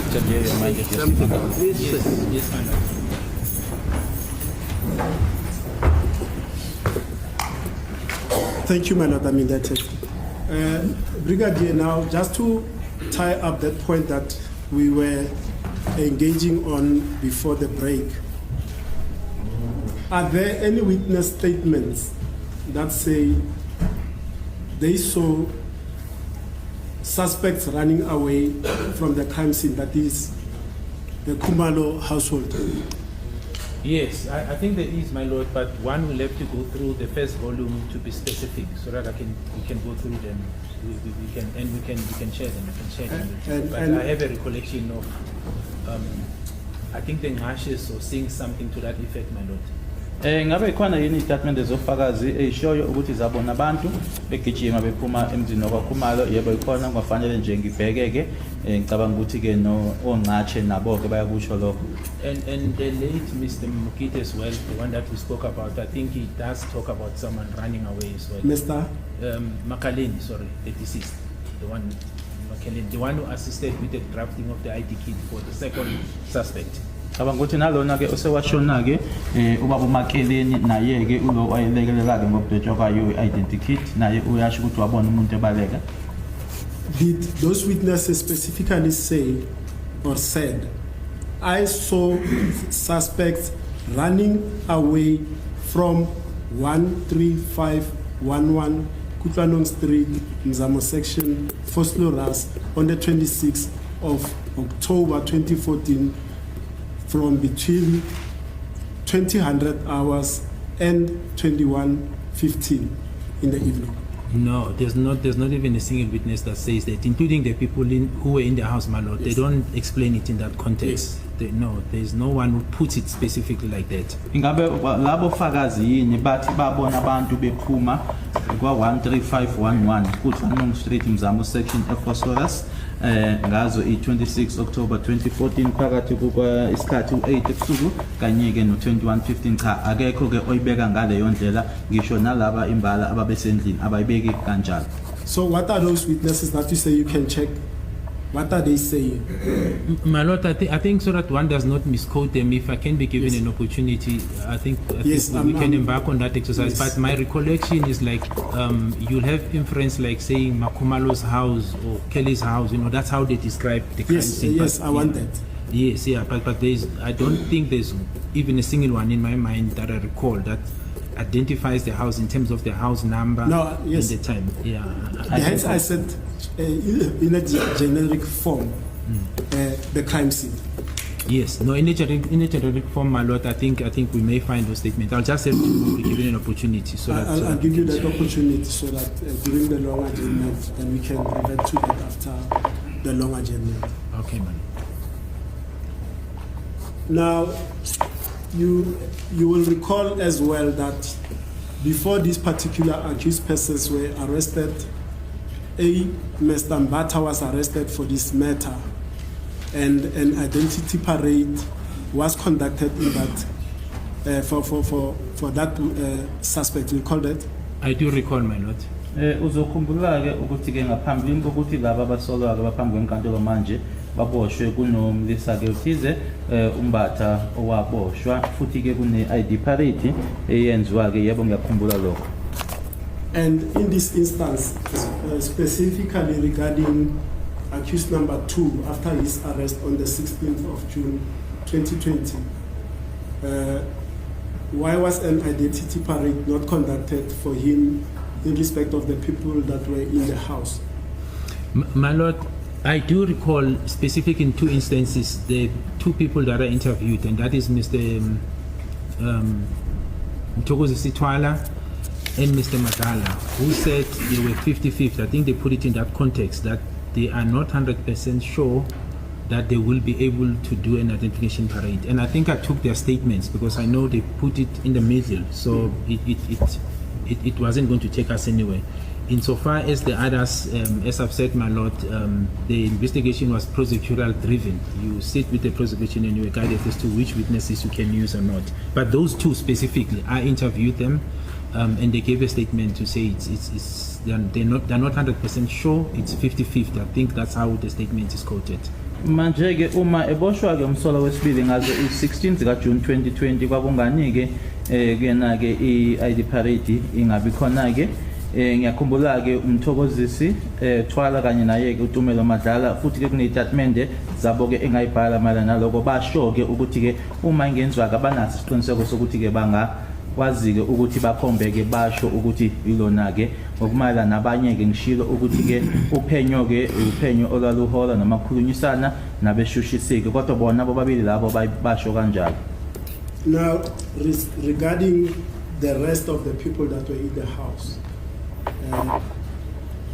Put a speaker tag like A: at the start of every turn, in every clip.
A: can hear your mic if you're speaking.
B: Yes, my lord.
C: Thank you, my lord. Brigadier, now just to tie up that point that we were engaging on before the break, are there any witness statements that say they saw suspects running away from the crime scene, that is the Khumalo household?
B: Yes, I think there is, my lord, but one will have to go through the first volume to be specific, so that we can go through them. We can share them. But I have a recollection of, I think the Ngashes or saying something to that effect, my lord.
A: Ngabe khona yini istatement ezofakazi eshoyo ukuthi zabona abantu begijima bephuma emzini wakwaKhumalo? Yebo ikhona, kwafanele nje ngibhekeke ngicabanga ukuthi ke no onqatshe nabo ke bayakusho lokho.
B: And the late Mr. Mukite as well, the one that we spoke about, I think he does talk about someone running away as well.
C: Mr.
B: Makaleni, sorry, the deceased, the one Makaleni, the one who assisted with the drafting of the ID kit for the second suspect.
A: Cabanga ukuthi nalona ke osewashona ke ubaba uMakeleni naye ke ulo wayelekelela ke ngokudwetshwa kwayo identity naye uyasho ukuthi wabona umuntu ebaleka.
C: Did those witnesses specifically say or said, I saw suspects running away from 13511 Kutlanong Street, Mzamo section, Fosloras, on the 26th of October 2014, from between 2000 hours and 21:15 in the evening?
B: No, there's not even a single witness that says that, including the people who were in the house, my lord. Yes. They don't explain it in that context. Yes. There's no one who puts it specifically like that.
A: Ingabe labo fakazi yini bathi babona abantu bephuma kwa 13511 Kutlanong Street Mzamo section eFosloras ngazo i-26 October 2014 phakathi kuka isikhathi u8 ebusuku kanye ke no21:15. Cha, akekho ke oyibeka ngaleyo ndlela, ngisho nalaba imbala ababesendlini abayibeki kanjalo.
C: So what are those witnesses that you say you can check? What are they saying?
B: My lord, I think so that one does not misquote them. If I can be given an opportunity, I think we can embark on that exercise. Yes. But my recollection is like you'll have inference like saying Makhumalo's house or Kelly's house. That's how they describe the crime scene.
C: Yes, I want that.
B: Yes, but I don't think there's even a single one in my mind that I recall that identifies the house in terms of the house number and the time. Yeah.
C: Hence I said in a generic form, the crime scene.
B: Yes, no, in a generic form, my lord, I think we may find those statements. I'll just have to be given an opportunity so that
C: I'll give you that opportunity so that during the long adjournment, then we can revert to that after the long adjournment.
B: Okay, man.
C: Now, you will recall as well that before these particular accused persons were arrested, Mr. Mbata was arrested for this matter, and an identity parade was conducted in that for that suspect. You recall that?
B: I do recall, my lord.
A: Uzokhumbula ke ukuthi ke ngaphambilini kokuthi laba abasolwa ke baphambi kwenkantolo manje baboshwe kunomlisa ke uthize umbatha owaboshwa futhi ke kune ID parade eyenziwa ke, yebo ngiyakhumbula lokho.
C: And in this instance, specifically regarding accused number 2, after his arrest on the 16th of June 2020, why was an identity parade not conducted for him in respect of the people that were in the house?
B: My lord, I do recall specific in two instances, the two people that I interviewed, and that is Mr. Mtokozi Sitwala and Mr. Madala, who said they were 50-50. I think they put it in that context that they are not 100% sure that they will be able to do an identification parade. And I think I took their statements because I know they put it in the middle, so it wasn't going to take us anywhere. Insofar as the others, as I've said, my lord, the investigation was prosecutorial driven. You sit with the prosecution and you are guided as to which witnesses you can use or not. But those two specifically, I interviewed them, and they gave a statement to say they're not 100% sure. It's 50-50. I think that's how the statement is quoted.
A: Manje ke uma eboshwa ke umsolo wesibili ngazo i-16 ka June 2020 kwakungani ke kena ke i-ID parade ingabi khona ke ngiyakhumbula ke umthokozisi Thwala kanye naye ke uTumelo Madlala futhi ke kuneyitatimende zabo ke engayibhala mala naloko basho ke ukuthi ke uma ingenzwa ka banaso isiqiniseko sokuthi ke bangakwazi ke ukuthi bakhombeke basho ukuthi ilona ke ngokumala nabanye ke ngishilo ukuthi ke uphenyo olaluhola namakhulunyisana nabeshushisike kodwa bona bobabili labo basho kanjalo.
C: Now regarding the rest of the people that were in the house,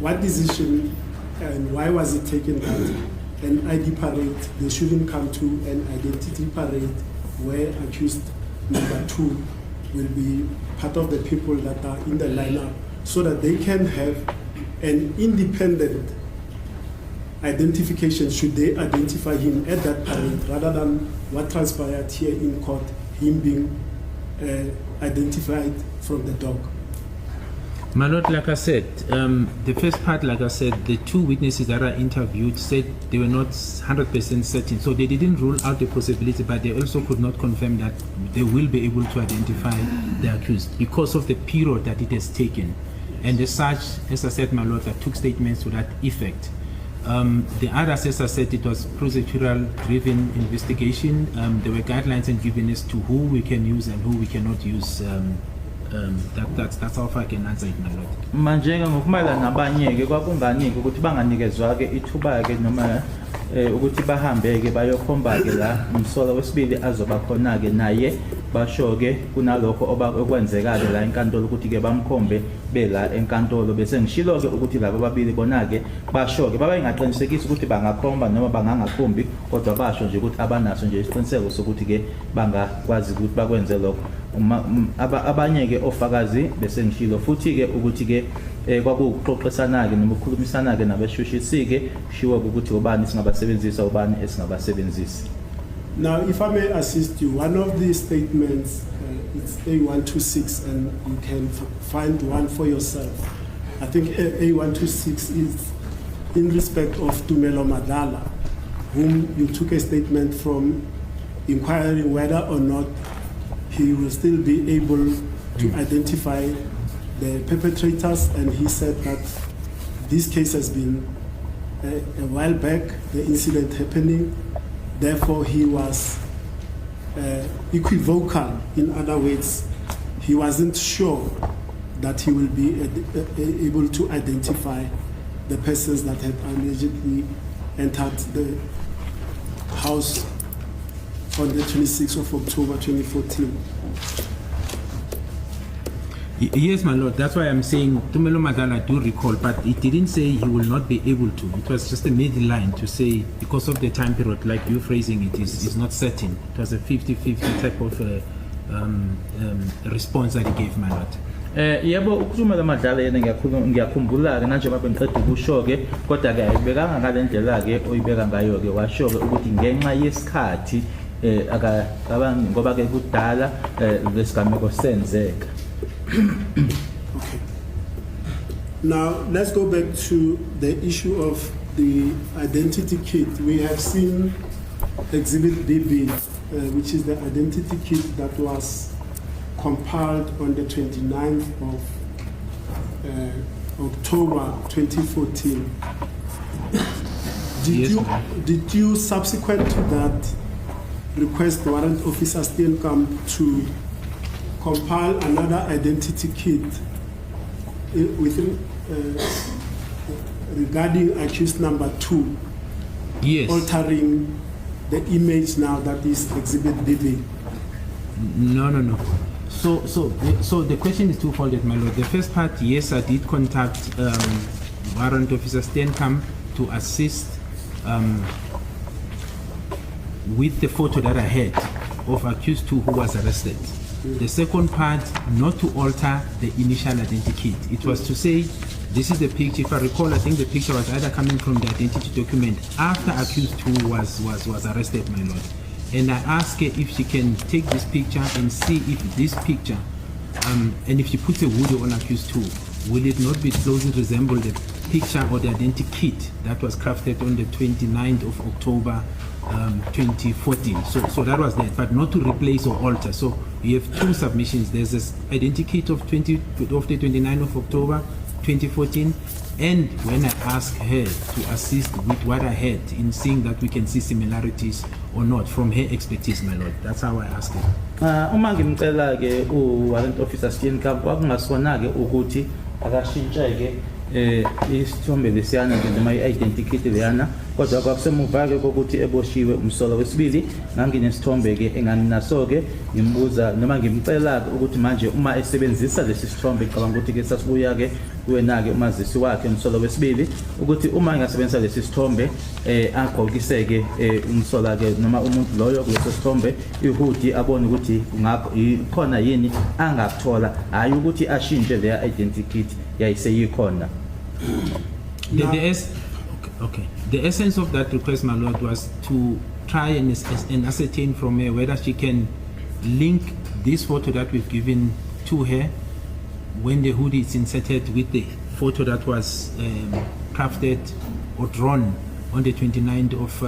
C: what decision and why was it taken that an ID parade, they shouldn't come to an identity parade where accused number 2 will be part of the people that are in the lineup so that they can have an independent identification should they identify him at that parade rather than what transpired here in court, him being identified from the dog.
B: My lord, like I said, the first part, like I said, the 2 witnesses that are interviewed said they were not 100% certain. So they didn't rule out the possibility, but they also could not confirm that they will be able to identify the accused because of the period that it has taken. And as such, as I said, my lord, I took statements to that effect. The others, as I said, it was procedural-driven investigation. There were guidelines and given as to who we can use and who we cannot use. That's how far I can answer it, my lord.
A: Manje ngokumala nabanye ke kwakungani ukuthi banganikezwa ke ithuba ke noma ukuthi bahambe ke bayokhomba ke la umsolo wesibili azoba khona ke naye basho ke kunalokho okwenzeka ke la enkantolo ukuthi ke bamkhombe bela enkantolo bese ngishilo ke ukuthi labo babili bona ke basho ke baba ingaqinisekisa ukuthi bangakhomba noma bangangakhombi kodwa basho nje ukuthi abanaso nje isiqiniseko sokuthi ke bangakwazi ukuthi bakwenze lokho abanye ke ofakazi bese ngishilo futhi ke ukuthi ke kwakuxoxisana ke noma ukukhulumisana ke nabeshushisike ke shiwo ukuthi ubani singabasebenzisa ubani esingabasebenzisi.
C: Now, if I may assist you, one of these statements, it's A126, and you can find one for yourself. I think A126 is in respect of Tumelo Madlala, whom you took a statement from inquiring whether or not he will still be able to identify the perpetrators, and he said that this case has been a while back, the incident happening. Therefore, he was equivocal. In other words, he wasn't sure that he will be able to identify the persons that had allegedly entered the house on the 26th of October 2014.
B: Yes, my lord. That's why I'm saying Tumelo Madlala, I do recall, but it didn't say he will not be able to. It was just a middle line to say because of the time period, like you phrasing it, is not certain. It was a 50-50 type of response that he gave, my lord.
A: Yebo ukuthumela Madlala yena ngiyakhumbula ke manje babengiqeda ukusho ke kodwa ke ayibekanga ngalendlela ke oyibeka ngayo ke washo ke ukuthi ngenxa yesikhathi akabangi ngoba ke kudala lesigameko senzeka.
C: Okay. Now let's go back to the issue of the identity kit. We have seen Exhibit BB, which is the identity kit that was compiled on the 29th of October 2014. Did you subsequent to that request Warrant Officer Steenkamp to compile another identity kit regarding accused number 2?
B: Yes.
C: Altering the image now that is Exhibit BB.
B: No. So the question is twofold, my lord. The first part, yes, I did contact Warrant Officer Steenkamp to assist with the photo that I had of accused 2 who was arrested. The second part, not to alter the initial identity kit. It was to say, this is the picture. If I recall, I think the picture was either coming from the identity document after accused 2 was arrested, my lord. And I asked her if she can take this picture and see if this picture, and if she puts a hoodie on accused 2, will it not be closely resemble the picture or the identikit that was crafted on the 29th of October 2014? So that was that, but not to replace or alter. So you have two submissions. There's this identikit of the 29th of October 2014, and when I asked her to assist with what I had in seeing that we can see similarities or not from her expertise, my lord. That's how I asked her.
A: Uma ngimcela ke warrant officer Steenkamp kwakungasona ke ukuthi akashintshe ke isithombe lesiyana ke noma i-identikit leyana, kodwa kwakusemuva ke kokuthi eboshiwe umsolo wesibili nganginesithombe ke enganginaso ke ngimbuza noma ngimcela ukuthi manje uma esebenzisa lesi sithombe ngicabanga ukuthi ke sasibuya ke kuwena ke umazisi wakhe umsolo wesibili ukuthi uma ngasebenzisa lesi sithombe agqokise ke umsola ke noma umuntu loyo kuleso sithombe ihudi abone ukuthi khona yini angakuthola, hayi ukuthi ashintshe leya identikit yayiseyikhona.
B: The essence of that request, my lord, was to try and ascertain from her whether she can link this photo that we've given to her when the hoodie is inserted with the photo that was crafted or drawn on the 29th of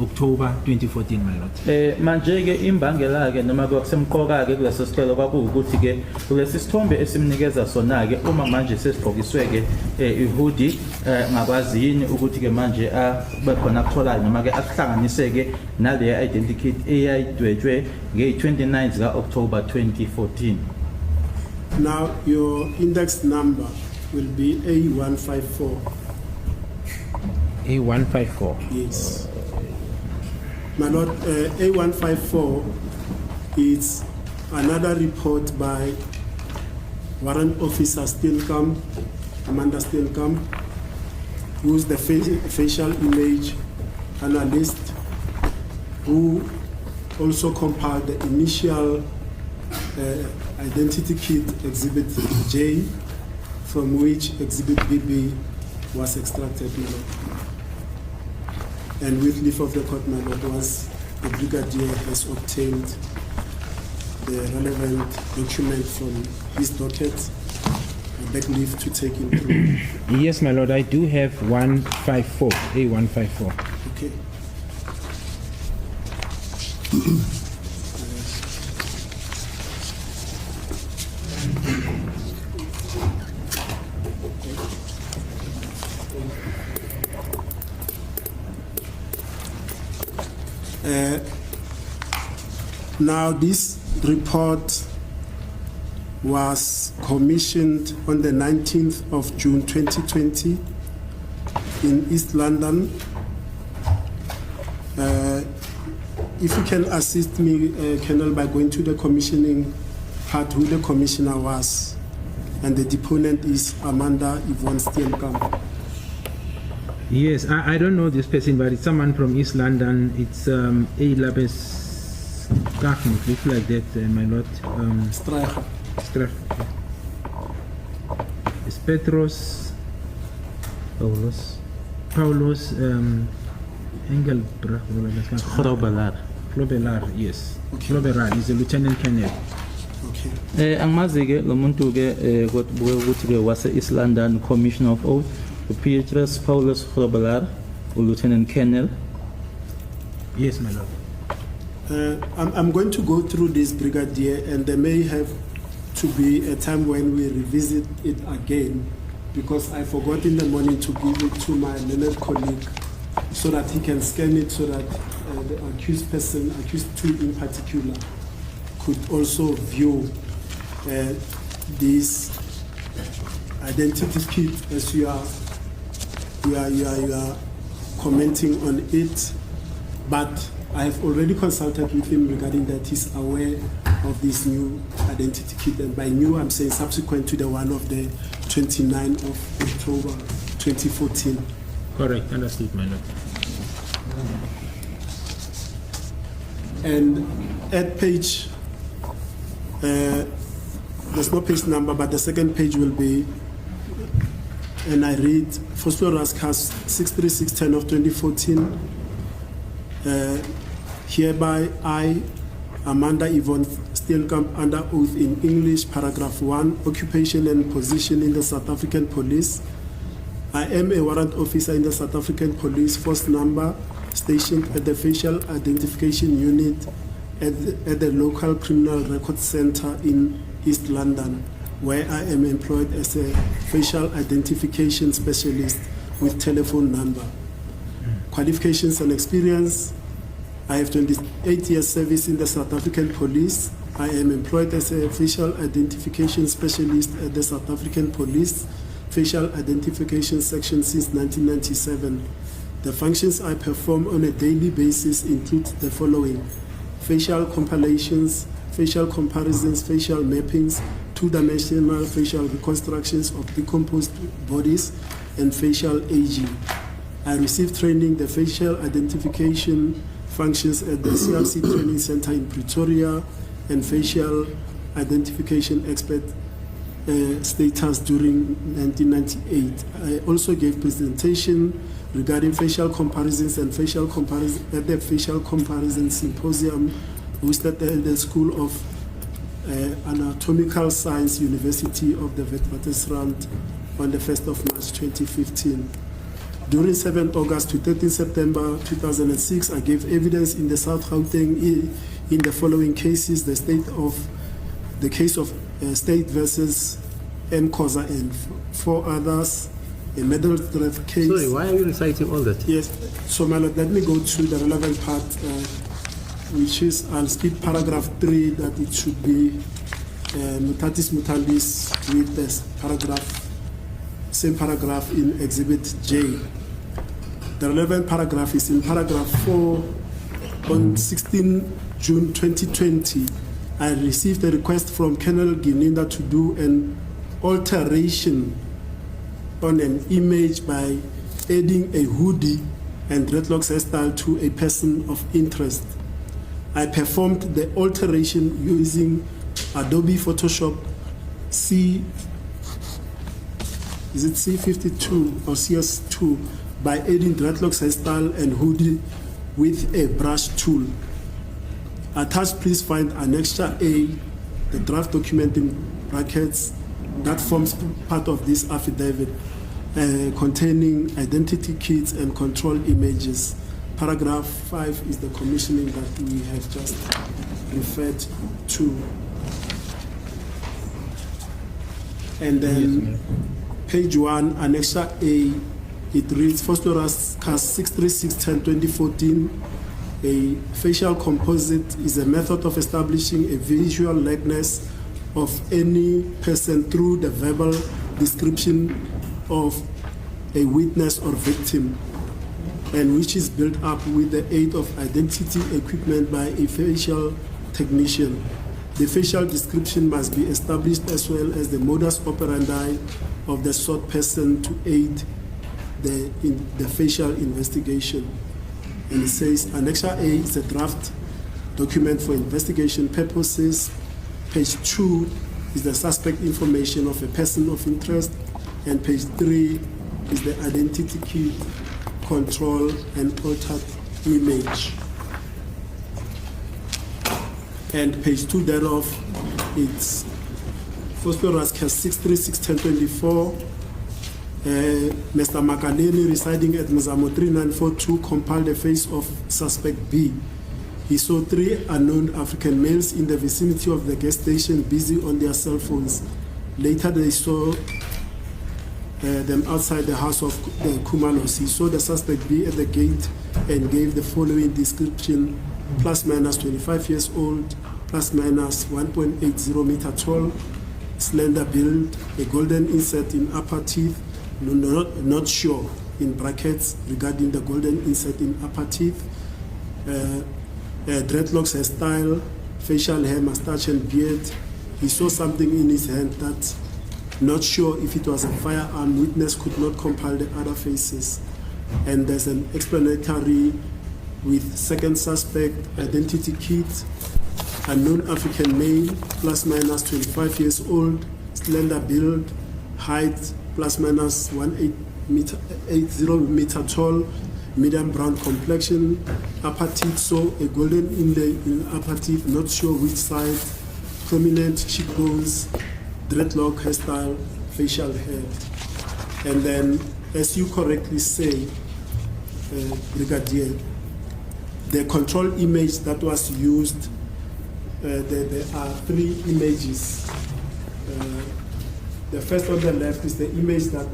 B: October 2014, my lord.
A: Manje ke imbangela ke noma kwakusemqoka ke kuleso sicelo kwakuwukuthi ke kulesi sithombe esimnikeza sona ke uma manje sesigqokiswe ke ihoodie ngakwazi yini ukuthi ke manje abe khona akuthola noma ke akuhlanganise ke nale identikit eyayidwetshwe nge-29 ka October 2014.
C: Now your index number will be A154.
B: A154.
C: Yes. My lord, A154 is another report by Warrant Officer Steenkamp, Amanda Steenkamp, who is the facial image analyst, who also compiled the initial identity kit Exhibit J, from which Exhibit BB was extracted. And with leave of the court, my lord, was the brigadier has obtained the relevant document from his docket. I beg leave to take him through.
B: Yes, my lord, I do have 154, A154.
C: Okay. Now this report was commissioned on the 19th of June 2020 in East London. If you can assist me, Colonel, by going to the commissioning part, who the commissioner was, and the deponent is Amanda Yvonne Steenkamp.
B: Yes, I don't know this person, but it's someone from East London. It's A-Labes Gachnik, looks like that, my lord. Streicher. It's Petros Paulos Engelbrecht. Grobelar, yes.
C: Okay.
B: Grobelar is a lieutenant colonel.
C: Okay.
A: Angmazi ke lo muntu ke ukuthi ke wase East London Commissioner of Oath, Petrus Paulus Grobelar, Lieutenant Colonel.
B: Yes, my lord.
C: I'm going to go through this, Brigadier, and there may have to be a time when we revisit it again, because I forgot in the morning to give it to my learned colleague so that he can scan it, so that the accused person, accused two in particular, could also view this identity kit as you are commenting on it. But I have already consulted with him regarding that. He's aware of this new identity kit, and by new I'm saying subsequent to the one of the 29th of October 2014.
B: Correct, understood, my lord.
C: And at page, there's no page number, but the second page will be, and I read, Phosphorus cast 63610 of 2014. Hereby I, Amanda Yvonne Steenkamp under oath in English, paragraph 1, occupation and position in the South African Police. I am a warrant officer in the South African Police Force number stationed at the Facial Identification Unit at the local Criminal Record Center in East London, where I am employed as a facial identification specialist with telephone number. Qualifications and experience. I have 28 years service in the South African Police. I am employed as a facial identification specialist at the South African Police Facial Identification Section since 1997. The functions I perform on a daily basis include the following: facial compilations, facial comparisons, facial mappings, two-dimensional facial reconstructions of decomposed bodies, and facial aging. I received training the facial identification functions at the CRC Training Center in Pretoria and facial identification expert status during 1998. I also gave presentation regarding facial comparisons and facial comparison at the Facial Comparison Symposium hosted at the School of Anatomical Science, University of the Witwatersrand on the 1st of March 2015. During 7 August to 13 September 2006, I gave evidence in the South Gauteng in the following cases: the case of State versus M. Khoza and 4 others, a medal theft case.
D: Sorry, why are you reciting all that?
C: Yes, so my lord, let me go to the relevant part, which is, I'll skip paragraph 3, that it should be mutatis mutandis with this paragraph, same paragraph in Exhibit J. The relevant paragraph is in paragraph 4. On 16 June 2020, I received a request from Colonel Gininda to do an alteration on an image by adding a hoodie and dreadlocks hairstyle to a person of interest. I performed the alteration using Adobe Photoshop C52 or CS2 by adding dreadlocks hairstyle and hoodie with a brush tool. Attached, please find Annexure A, the draft document in brackets that forms part of this affidavit, containing identity kits and control images. Paragraph 5 is the commissioning that we have just referred to. And then page 1, Annexure A, it reads: Phosphorus CAS 636-10-2014. A facial composite is a method of establishing a visual likeness of any person through the verbal description of a witness or victim, and which is built up with the aid of identity equipment by a facial technician. The facial description must be established as well as the modus operandi of the sought person to aid the facial investigation. And it says Annexure A is a draft document for investigation purposes. Page 2 is the suspect information of a person of interest, and page 3 is the identity key, control, and altered image. And page 2 thereof, it's Phosphorus CAS 636-10-24. Mr. Makaleni, residing at Mzamo 3942, compiled the face of suspect B. He saw 3 unknown African males in the vicinity of the gas station busy on their cell phones. Later they saw them outside the house of the Kumalos. He saw the suspect B at the gate and gave the following description: plus minus 25 years old, plus minus 1.80 meter tall, slender build, a golden insert in upper teeth, not sure, in brackets, regarding the golden insert in upper teeth, dreadlocks hairstyle, facial hair, mustache and beard. He saw something in his hand that, not sure if it was a firearm, witness could not compile the other faces. And there's an explanatory with second suspect, identity kit, unknown African male, plus minus 25 years old, slender build, height plus minus 1.80 meter tall, medium brown complexion, upper teeth, so a golden inlay in upper teeth, not sure which side, prominent cheekbones, dreadlock hairstyle, facial hair. And then, as you correctly say, Brigadier, the control image that was used, there are 3 images. The first on the left is the image that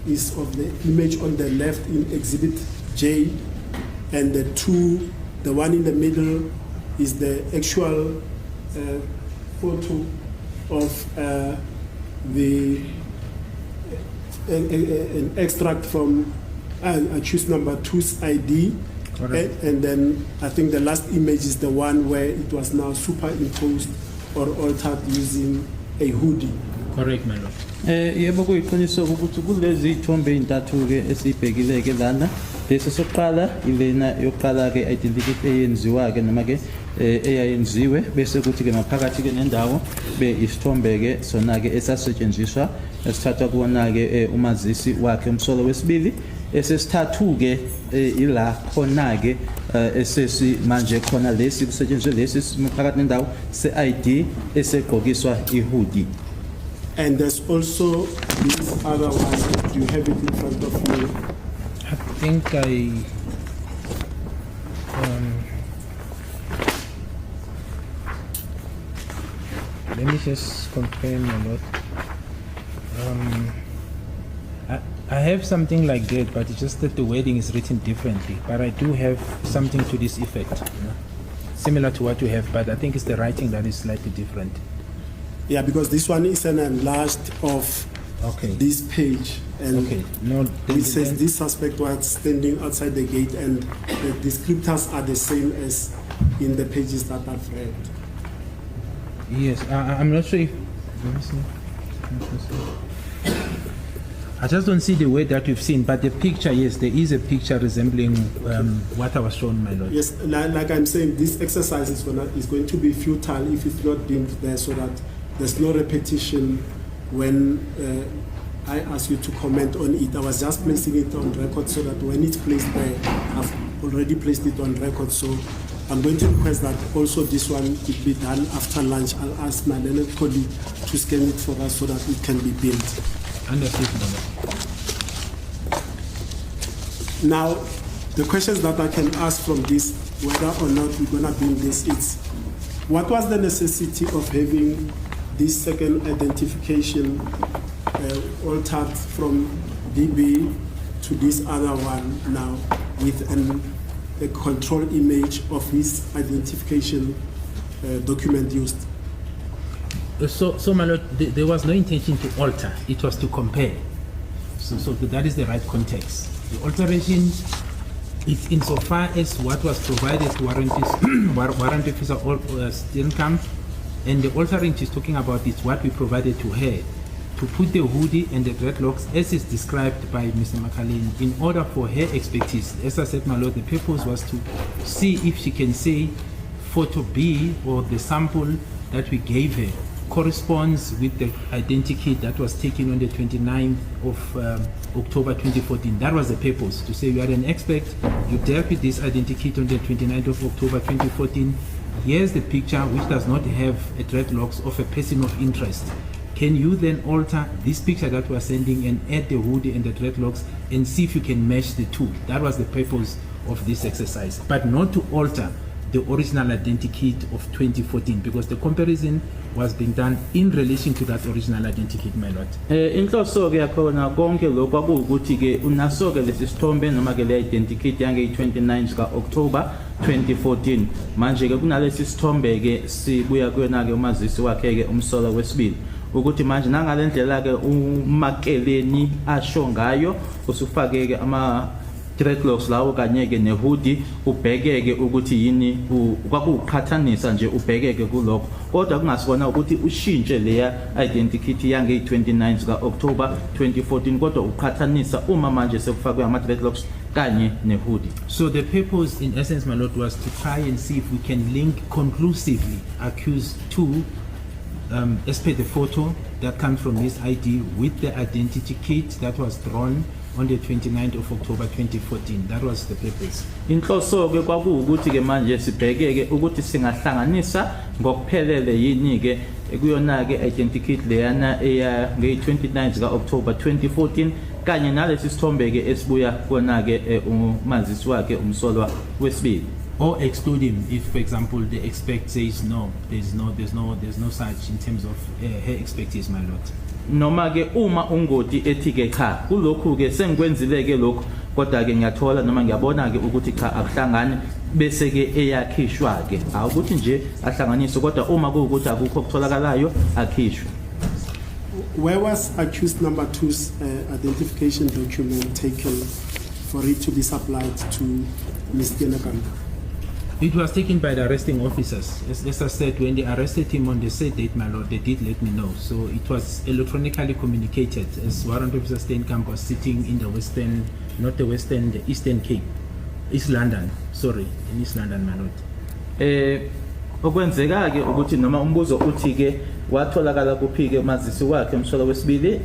C: is of the image on the left in Exhibit J, and the one in the middle is the actual photo of an extract from accused number 2's ID. And then I think the last image is the one where it was now superimposed or altered using a hoodie.
B: Correct, my lord.
A: Yebo kuyiqiniso ukuthi kulezi ithombe intathu ke esibhekile ke lana lesi sokuqala ilena yokuqala ke identity eyenziwa ke noma ke eyayenziwe bese kuthi ke maphakathi ke nendawo be isithombe ke sona ke esasetshenziswa esithatha kuona ke umazisi wakhe umsolo wesibili esesithathu ke ila khona ke esesi manje khona lesi kusetshenziswe lesi maphakathi nendawo se ID esegqokiswa ihoodie.
C: And there's also this other one. Do you have it in front of you?
B: I think let me just confirm a lot. I have something like that, but it's just that the wording is written differently. But I do have something to this effect, you know, similar to what you have, but I think it's the writing that is slightly different.
C: Yeah, because this one is an enlarged of this page, and it says this suspect was standing outside the gate, and the descriptors are the same as in the pages that I've read.
B: Yes, I'm not sure if. Let me see. I just don't see the word that we've seen, but the picture, yes, there is a picture resembling what I was shown, my lord.
C: Yes, like I'm saying, this exercise is going to be futile if it's not deemed there, so that there's no repetition when I ask you to comment on it. I was just placing it on record so that when it's placed there, I've already placed it on record. So I'm going to request that also this one could be done after lunch. I'll ask my learned colleague to scan it for us so that it can be built.
B: Understood,
C: Now, the questions that I can ask from this, whether or not we're going to build this, it's what was the necessity of having this second identification altered from DB to this other one now with a control image of his identification document used?
B: So my lord, there was no intention to alter, it was to compare. So that is the right context. The alteration is insofar as what was provided to warrant officer Steenkamp, and the altering she's talking about is what we provided to her, to put the hoodie and the dreadlocks as is described by Mr. McAllen in order for her expertise. As I said, my lord, the purpose was to see if she can say photo B or the sample that we gave her corresponds with the identity that was taken on the 29th of October 2014. That was the purpose, to say you are an expert, you dealt with this identity on the 29th of October 2014. Here's the picture which does not have a dreadlocks of a person of interest. Can you then alter this picture that we're sending and add the hoodie and the dreadlocks and see if you can match the two? That was the purpose of this exercise, but not to alter the original identity of 2014, because the comparison was being done in relation to that original identity, my lord.
A: Inhloso ke yakhona konke lokho akuwukuthi ke unaso ke lesi sithombe noma ke le identity yange 29 ka October 2014. Manje ke kunalesi sithombe ke sibuya kuyona ke umazisi wakhe ke umsolo wesibili ukuthi manje nangalendlela ke umakeleni asho ngayo usufake ke ama dreadlocks lawo kanye ke nehoodie ubhekeke ukuthi yini kwakuqhathanisa nje ubhekeke kulokho, kodwa kungasibona ukuthi ushintshe leya identity yange 29 ka October 2014, kodwa uqhathanisa uma manje sekufakwe ama dreadlocks kanye nehoodie.
B: So the purpose in essence, my lord, was to try and see if we can link conclusively accused to as per the photo that comes from his ID with the identity kit that was drawn on the 29th of October 2014. That was the purpose.
A: Inhloso ke kwakuwukuthi ke manje sibheke ke ukuthi singahlanganisa ngokuphelele yini ke kuyona ke identikit leyana eya nge-29 ka October 2014 kanye nalesi sithombe ke esibuya kona ke umazisi wakhe umsolwa wesibili.
B: Or exclude him if, for example, the expect says no, there's no such in terms of her expertise, my lord.
A: Noma ke uma ungoti ethi ke cha kulokhu ke sengikwenzile ke lokho kodwa ke ngiyathola noma ngiyabona ke ukuthi cha akuhlangani bese ke eyakhishwa ke awukuthi nje ahlanganiswe kodwa uma kuwukuthi akukho okutholakalayo akhishwe.
C: Where was accused number 2's identification document taken for it to be supplied to Ms. Gininda?
B: It was taken by the arresting officers. As I said, when they arrested him on the said date, my lord, they did let me know. So it was electronically communicated as Warrant Officer Steenkamp was sitting in the western, not the western, the eastern Cape, East London, sorry, in East London, my lord.
A: Okwenzeka ke ukuthi noma umbuzo uthi ke watholakala kuphi ke umazisi wakhe umsolwa wesibili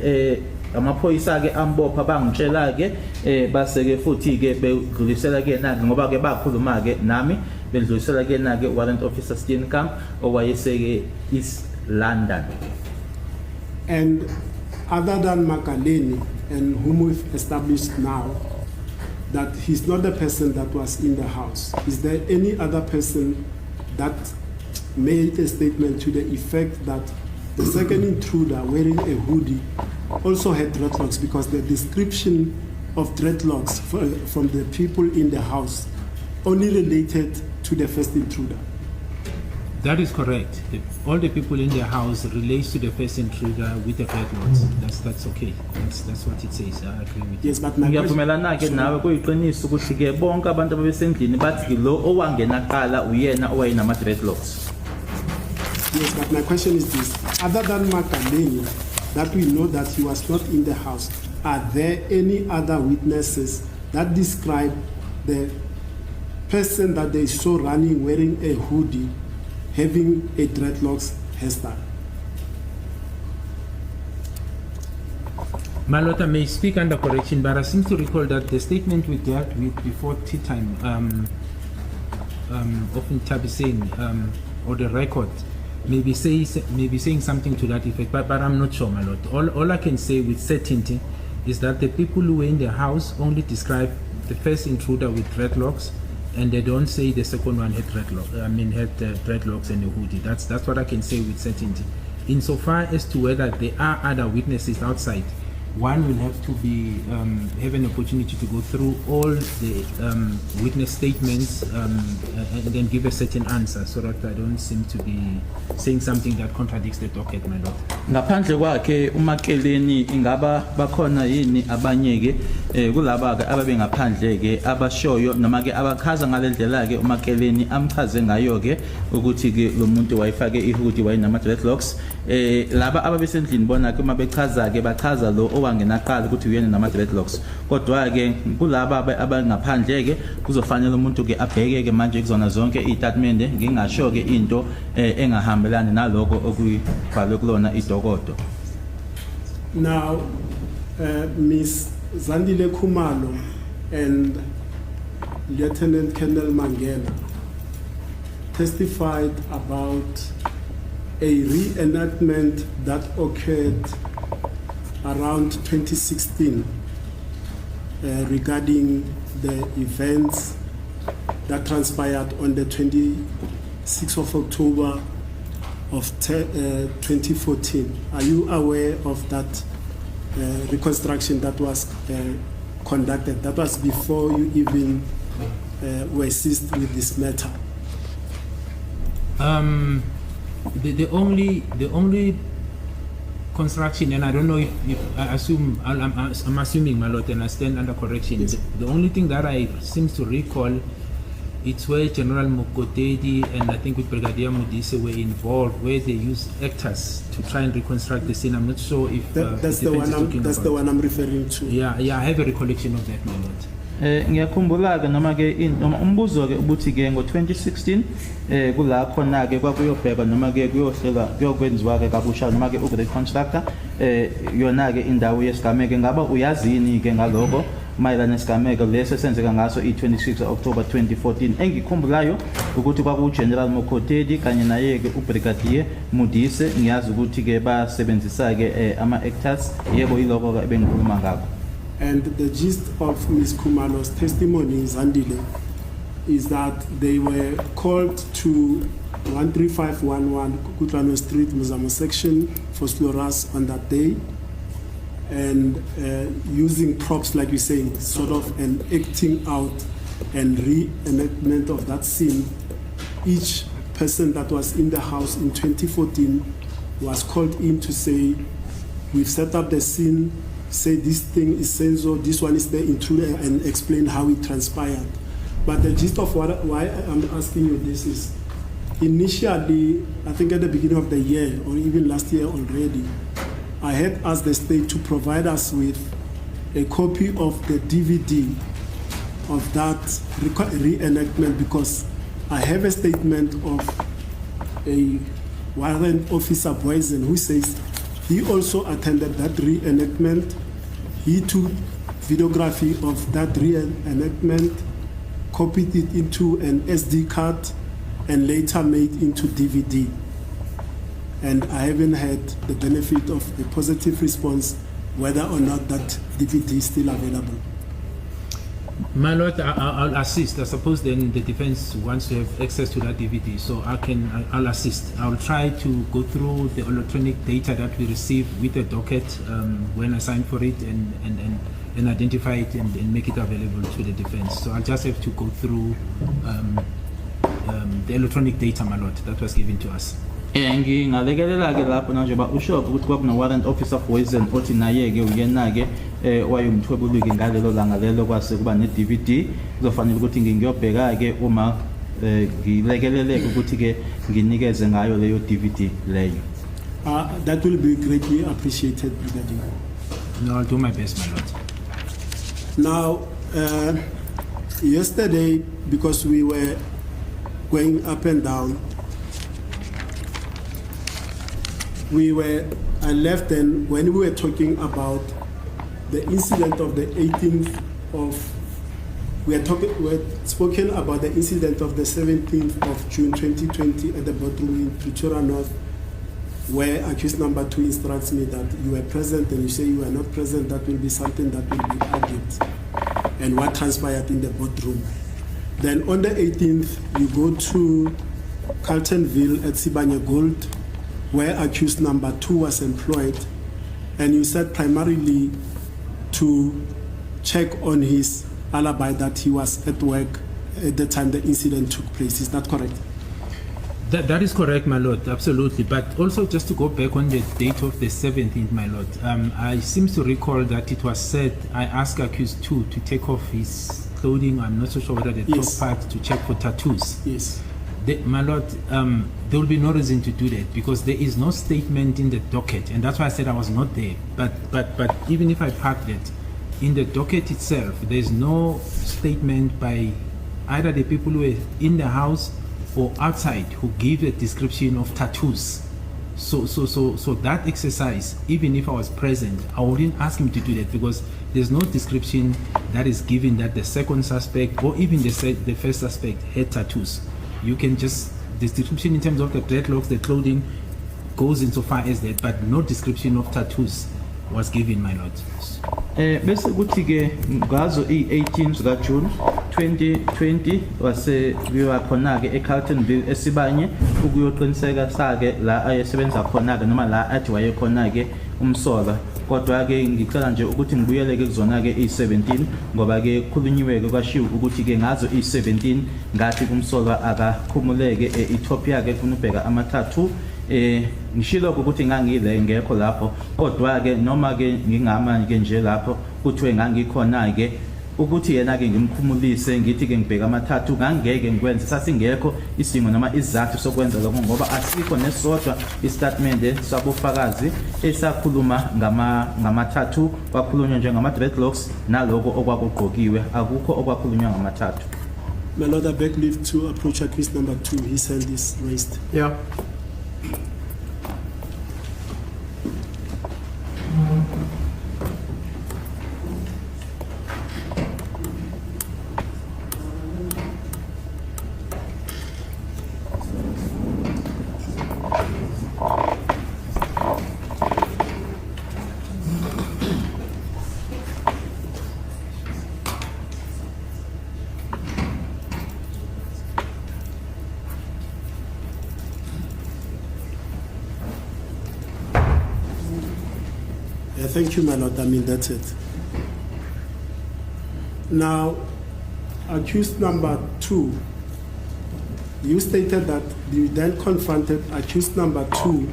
A: amaphoyisa ke ambopha bangitshela ke base ke futhi ke bedlulisela ke na ngoba ke bakhuluma ke nami bedlulisela ke na ke Warrant Officer Steenkamp owayeseke East London.
C: And other than Makaleni, and whom we've established now that he's not the person that was in the house, is there any other person that made a statement to the effect that the second intruder wearing a hoodie also had dreadlocks, because the description of dreadlocks from the people in the house only related to the first intruder?
B: That is correct. All the people in the house relates to the first intruder with the dreadlocks. That's okay. That's what it says. I agree with you.
C: Yes, but my
A: Ngiyavumelana ke nawe kuyiqiniso ukuthi ke bonke abantu ababesendlini bathi lo owangena qala uyena owayena dreadlocks.
C: Yes, but my question is this. Other than Makaleni, that we know that he was not in the house, are there any other witnesses that describe the person that they saw running wearing a hoodie, having a dreadlocks hairstyle?
B: My lord, I may speak under correction, but I seem to recall that the statement we dealt with before tea time, often Tabi saying, or the record, maybe saying something to that effect, but I'm not sure, my lord. All I can say with certainty is that the people who were in the house only describe the first intruder with dreadlocks, and they don't say the second one had dreadlocks and a hoodie. That's what I can say with certainty. Insofar as to whether there are other witnesses outside, one will have to be have an opportunity to go through all the witness statements and then give a certain answer, so that I don't seem to be saying something that contradicts the docket, my lord.
A: Ngaphandle kwakhe uMakeleni ingaba bakhona yini abanye ke kulaba ke ababe ngaphandle ke abashoyo noma ke abakhaza ngalendlela ke uMakeleni amchaze ngayo ke ukuthi ke lo muntu wayifake ihoodie wayinama dreadlocks laba ababesendlini bona ke mabechaza ke bachaza lo owangena qala ukuthi uyena nama dreadlocks, kodwa ke kulaba abangaphandle ke kuzofanele umuntu ke abheke ke manje kuzona zonke istatement ngingasho ke into engahambelani naloko okubhalwe kulona idokodo.
C: Now Ms. Zandile Khumalo and Lieutenant Colonel Mangena testified about a reenactment that occurred around 2016 regarding the events that transpired on the 26th of October of 2014. Are you aware of that reconstruction that was conducted? That was before you even were seized with this matter.
B: The only construction, and I don't know if I assume I'm assuming, my lord, and I stand under correction.
C: Yes.
B: The only thing that I seem to recall, it's where General Mokotedi and I think with Brigadier Modise were involved, where they used actors to try and reconstruct the scene. I'm not sure if
C: That's the one I'm referring to.
B: Yeah, I have a recollection of that, my lord.
A: Ngiyakhumbula ke noma ke noma umbuzo ke ukuthi ke ngo2016 kula khona ke kwakuyobheka noma ke kuyohlela kuyokwenziwa ke kabusha noma ke ukureconstructa yona ke indawo yesigameke ngaba uyazini ke ngaloko mayelana nesigameko leso senzeka ngaso i26 October 2014 engikhumbulayo ukuthi kwaku General Mokotedi kanye naye ke uBrigadier Mudise ngiyazi ukuthi ke basebenzisa ke ama actors yebo yiloko ke bengikhuluma ngakho.
C: And the gist of Ms. Kumalo's testimony, Zandile, is that they were called to 13511 Kutlano Street, Muzamo section for Sloras on that day, and using props, like you're saying, sort of an acting out and reenactment of that scene. Each person that was in the house in 2014 was called in to say, we've set up the scene, say this thing is so, this one is the intruder, and explain how it transpired. But the gist of why I'm asking you this is, initially, I think at the beginning of the year, or even last year already, I had asked the state to provide us with a copy of the DVD of that reenactment, because I have a statement of a warrant officer Boysen who says he also attended that reenactment. He took videography of that reenactment, copied it into an SD card, and later made into DVD. And I haven't had the benefit of a positive response whether or not that DVD is still available.
B: My Lord, I'll assist. I suppose then the defense wants to have access to that DVD, so I'll assist. I'll try to go through the electronic data that we receive with the docket when I sign for it and identify it and make it available to the defense. So I'll just have to go through the electronic data, my Lord, that was given to us.
A: Ngingalekelela ke lapho manje ba usho ukuthi kwakuna warrant officer Boysen othi naye ke uyena ke wayumthwebuluki ngalelo langa lelo kwase kuba ne DVD kuzofanele ukuthi ngiyobheka ke uma ngilekeleleke ukuthi ke nginikeze ngayo leyo DVD leyo.
C: That will be greatly appreciated, Brigadier.
B: No, I'll do my best, my Lord.
C: Now, yesterday, because we were going up and down, I left, and when we were talking about the incident of the 18th of, we had spoken about the incident of the 17th of June 2020 at the boardroom in Pretoria North, where accused number 2 instructs me that you were present and you say you were not present. That will be something that will be added, and what transpired in the boardroom. Then on the 18th, you go to Carltonville at Sibanye Gold, where accused number 2 was employed, and you said primarily to check on his alibi that he was at work at the time the incident took place. Is that correct?
B: That is correct, my Lord, absolutely. But also just to go back on the date of the 17th, my Lord, I seem to recall that it was said, I asked accused 2 to take off his clothing, I'm not so sure whether the
C: Yes.
B: top part, to check for tattoos.
C: Yes.
B: My Lord, there will be no reason to do that because there is no statement in the docket, and that's why I said I was not there. But even if I park that, in the docket itself, there is no statement by either the people who were in the house or outside who give a description of tattoos. So that exercise, even if I was present, I wouldn't ask him to do that because there's no description that is given that the second suspect or even the first suspect had tattoos. You can just, the description in terms of the dreadlocks, the clothing goes insofar as that, but no description of tattoos was given, my Lord.
A: Bese kuthi ke ngazo i18 zika June 2020 wase biwa khona ke eCarltonville esibanye ukuyoqiniseka sake la ayesebenza khona ke noma la athi waye khona ke umsola. Kodwa ke ngicela nje ukuthi ngibuyele ke kuzona ke i17 ngoba ke khulunyiwe ke kwashiwo ukuthi ke ngazo i17 ngathi kumsolwa akakhumuleke eEthiopia ke ufuna ubheka amathathu ngishilo ukuthi ngangile ngekho lapho kodwa ke noma ke ngingama ke nje lapho kuthiwe ngangikhona ke ukuthi yena ke ngimkhumulise ngithi ke ngibheka amathathu ngangeke ngikwenze sasingekho isingo noma izathu sokwenza lokho ngoba asikho nesodwa istatement sabufakazi esakhuluma ngamathathu kwakhulunywa nje ngama dreadlocks naloko okwakugqokiwe akukho okwakhulunywa ngamathathu.
C: My Lord, I beg leave to approach accused number 2. His hand is raised.
D: Yeah.
C: Thank you, my Lord. I mean, that's it. Now, accused number 2, you stated that you then confronted accused number 2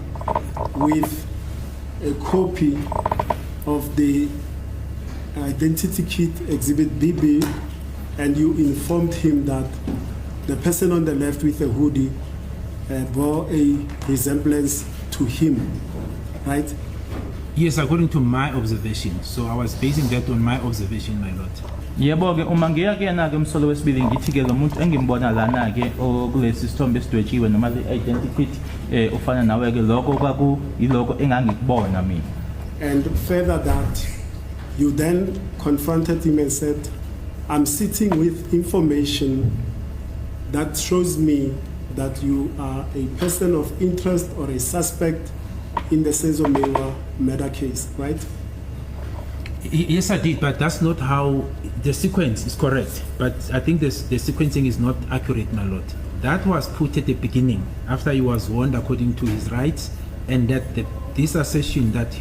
C: with a copy of the identity kit exhibit BB, and you informed him that the person on the left with a hoodie bore a resemblance to him, right?
B: Yes, according to my observation. So I was basing that on my observation, my Lord.
A: Yebo ke uma ngiya kuyena ke umsolo wesibili ngithi ke lo muntu engimbona lana ke okulesi sithombe esidwetshiwe noma le identity ufana nawe ke lokho kwaku yiloko engangikubona mina.
C: And further that you then confronted him and said, I'm sitting with information that shows me that you are a person of interest or a suspect in the Senzomewa murder case, right?
B: Yes, I did, but that's not how the sequence is correct. But I think the sequencing is not accurate, my Lord. That was put at the beginning, after he was warned according to his rights, and that this assertion that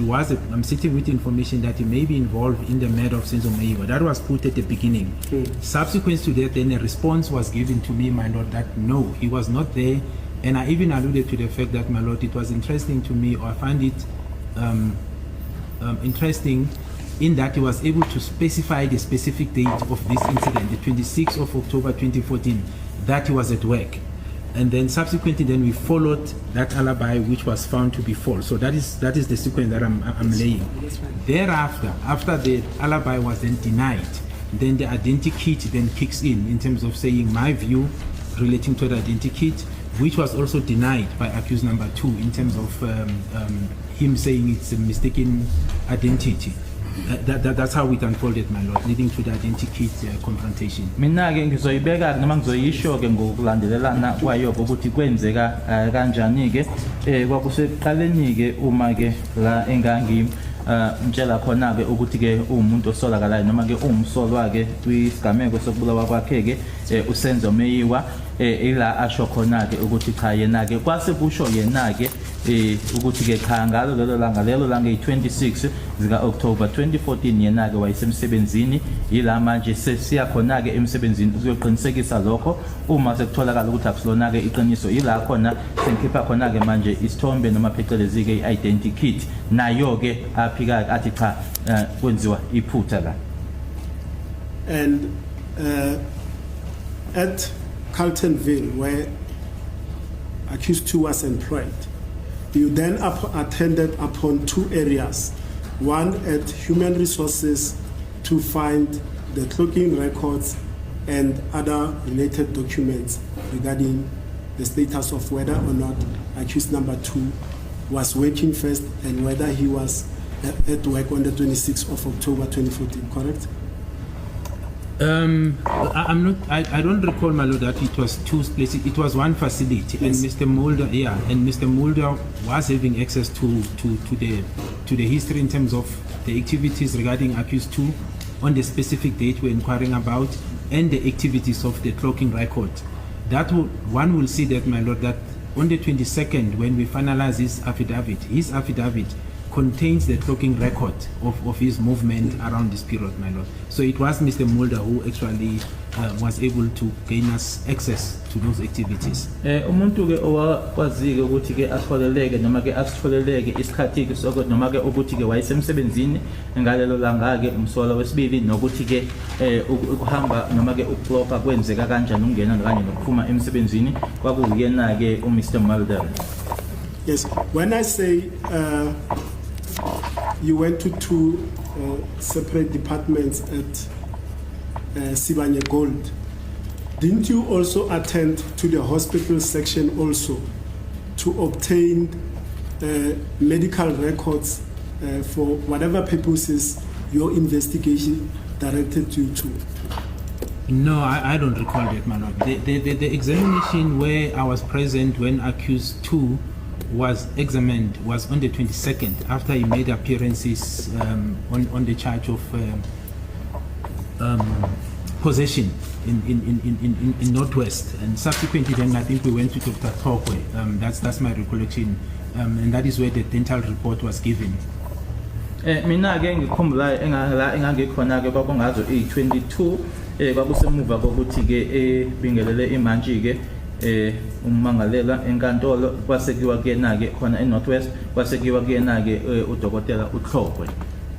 B: I'm sitting with information that he may be involved in the murder of Senzomewa, that was put at the beginning. Subsequent to that, then a response was given to me, my Lord, that no, he was not there. And I even alluded to the fact that, my Lord, it was interesting to me, or I find it interesting in that he was able to specify the specific date of this incident, the 26th of October 2014, that he was at work. And then subsequently, then we followed that alibi, which was found to be false. So that is the sequence that I'm laying. Thereafter, after the alibi was then denied, then the identity kit then kicks in terms of saying my view relating to the identity kit, which was also denied by accused number 2 in terms of him saying it's a mistaken identity. That's how it unfolded, my Lord, leading to the identity kit confrontation.
A: Mina ke ngizoyibeka noma ngizoyisho ke ngokulandelelana kwayo ukuthi kwenzeka kanjani ke kwakusekuqaleni ke uma ke la engangi mtshela khona ke ukuthi ke umuntu osolakalayo noma ke umsolwa ke kwisigameko sokubulawa kwakhe ke uSenzomewa ila asho khona ke ukuthi cha yena ke kwase kusho yena ke ukuthi ke cha ngalo lelo langa i26 zika October 2014 yena ke wayesemsebenzini yila manje sesiya khona ke emsebenzini uzoqinisekisa lokho uma sekutholakala ukuthi akusilona ke iqiniso yila khona sengikhipha khona ke manje isithombe noma phecelezi ke identity kit nayo ke aphika athi cha kwenziwa iphutha la.
C: And at Carltonville, where accused 2 was employed, you then attended upon 2 areas. One at Human Resources to find the cloaking records and other related documents regarding the status of whether or not accused number 2 was working first and whether he was at work on the 26th of October 2014, correct?
B: I don't recall, my Lord, that it was 2 places. It was one facility, yes. And Mr. Mulder was having access to the history in terms of the activities regarding accused 2 on the specific date we're inquiring about, and the activities of the cloaking record. That one will see that, my Lord, that on the 22nd, when we finalize his affidavit contains the cloaking record of his movement around this period, my Lord. So it was Mr. Mulder who actually was able to gain us access to those activities.
A: Umuntu ke owakwazi ukuthi ke atholeleke noma ke asitholeleke isikhathi ke soko noma ke ukuthi ke wayesemsebenzini ngalelo langa ke umsola wesibili nokuthi ke ukuhamba noma ke ukuplopa kwenzeka kanjani ungena kanye nokuphuma emsebenzini kwakuyena ke uMr Mulder.
C: Yes, when I say you went to two separate departments at Sibanye Gold, didn't you also attend to the hospital section also to obtain medical records for whatever purposes your investigation directed you to?
B: No, I don't recall that, my lord. The examination where I was present when accused 2 was examined was on the 22nd after he made appearances on the charge of possession in Northwest, and subsequently then I think we went to Dr. Tokwe. That's my recollection, and that is where the dental report was given.
A: Mina ke ngikhumbula engangikhona ke kwakungazo 22 kwakusemuva kokuthi ke ebingelele imantshi ke ummangalela enkantolo kwasekiwa kuyena ke khona eNorthwest kwasekiwa kuyena ke udokotela uThokwe.